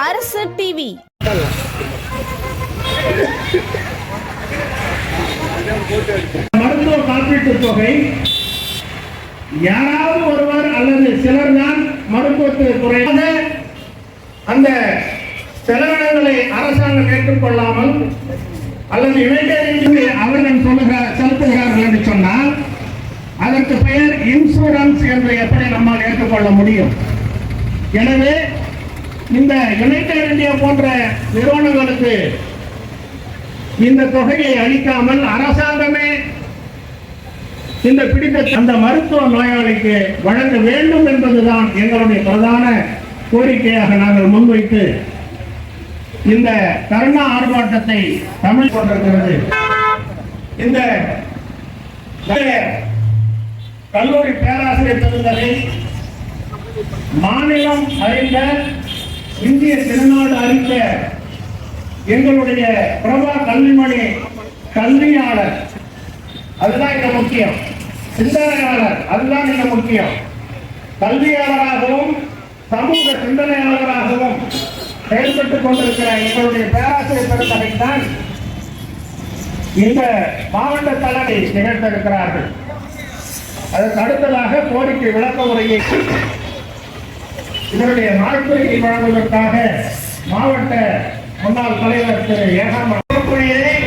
அரசு டிவி. மருத்துவ காப்பீட்டு தொகை யாராவது ஒருவர் அல்லது சிலர் தான் மருத்துவத்துறையாக அந்த செலவினங்களை அரசாங்கம் ஏற்றுக்கொள்ளாமல் அல்லது யுனைடெட் அவர்கள் செலுத்துகிறார்கள் என்று சொன்னால் அதற்கு பெயர் இன்சூரன்ஸ் என்று எப்படி நம்மால் ஏற்றுக்கொள்ள முடியும்? எனவே இந்த யுனைடெட் இந்தியா போன்ற நிறுவனங்களுக்கு இந்த தொகையை அளிக்காமல் அரசாங்கமே இந்த பிடித்த அந்த மருத்துவ நோயாளிக்கு வழங்க வேண்டும் என்பதுதான் எங்களுடைய பிரதான கோரிக்கையாக நாங்கள் முன்வைத்து இந்த கருணா ஆர்ப்பாட்டத்தை தமிழ் கொண்டிருக்கிறது. இந்த கல்லூரி பேராசிரியர் பெருந்தகை, மாநிலம் அறிந்த, இந்திய திருநாடு அறிந்த எங்களுடைய பிரபா கல்விமணி கல்வியாளர், அதுதான் இங்க முக்கியம். சிந்தனையாளர், அதுதான் இங்க முக்கியம். கல்வியாளராகவும் சமூக சிந்தனையாளராகவும் செயல்பட்டுக் கொண்டிருக்கிற எங்களுடைய பேராசிரியர் பெருந்தகை தான் இந்த மாவட்ட தலைமை நிகழ்த்திருக்கிறார்கள். அதற்கு அடுத்ததாக கோரிக்கை விளக்க உரையை இதனுடைய நாட்குறியை வழங்குவதற்காக மாவட்ட முன்னாள் தலைவர் திரு ஏகாம்பரம்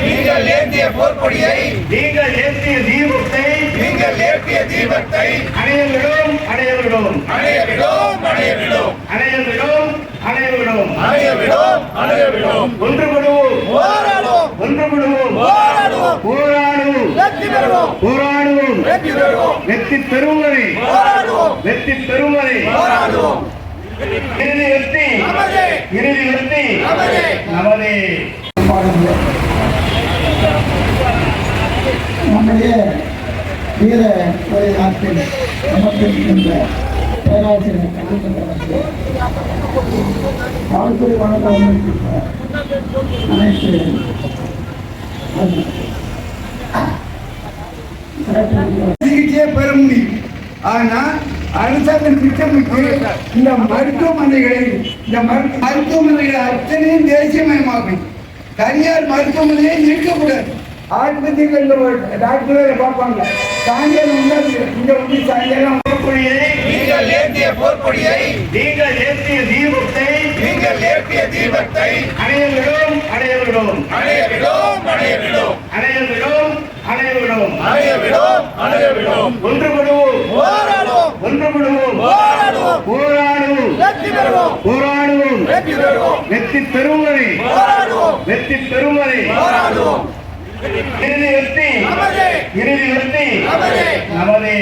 நீங்கள் ஏற்றிய போர்க்கொடியை, நீங்கள் ஏற்றிய தீபத்தை, நீங்கள் ஏற்றிய தீபத்தை அணையவிடும் அணையவிடும் அணையவிடும் அணையவிடும் அணையவிடும் அணையவிடும் அணையவிடும் அணையவிடும் ஒன்றுபடுவோம், போராடுவோம், ஒன்றுபடுவோம், போராடுவோம், போராடுவோம், வெற்றி பெறுவோம், போராடுவோம், வெற்றி பெறுவோம், வெற்றி பெறுவதை போராடுவோம், வெற்றி பெறுவதை போராடுவோம். இறுதி வெற்றி, இறுதி வெற்றி நமதே. நம்முடைய வீர நாட்டில் சமர்ப்பிக்கின்ற பேராசிரியர் காவல்துறை வழங்க அனைத்து சிகிச்சையை பெற முடியும். ஆனால் அரசாங்கம் திட்டமிட்டு இந்த மருத்துவமனைகளை அத்தனையும் தேசியமயமாகும். தனியார் மருத்துவமனையை இருக்கக்கூடாது. ஆஸ்பத்திரிகள் டாக்டர்களை பார்ப்பாங்க. சாயங்காலம் இங்க வந்து சாயங்காலம் நீங்கள் ஏற்றிய போர்க்கொடியை, நீங்கள் ஏற்றிய தீபத்தை, நீங்கள் ஏற்றிய தீபத்தை அணையவிடும் அணையவிடும் அணையவிடும் அணையவிடும் அணையவிடும் அணையவிடும் அணையவிடும் அணையவிடும் ஒன்றுபடுவோம், போராடுவோம், ஒன்றுபடுவோம், போராடுவோம், போராடுவோம், வெற்றி பெறுவோம், போராடுவோம், வெற்றி பெறுவோம், வெற்றி பெறுவதை போராடுவோம், வெற்றி பெறுவதை போராடுவோம். இறுதி வெற்றி, இறுதி வெற்றி நமதே.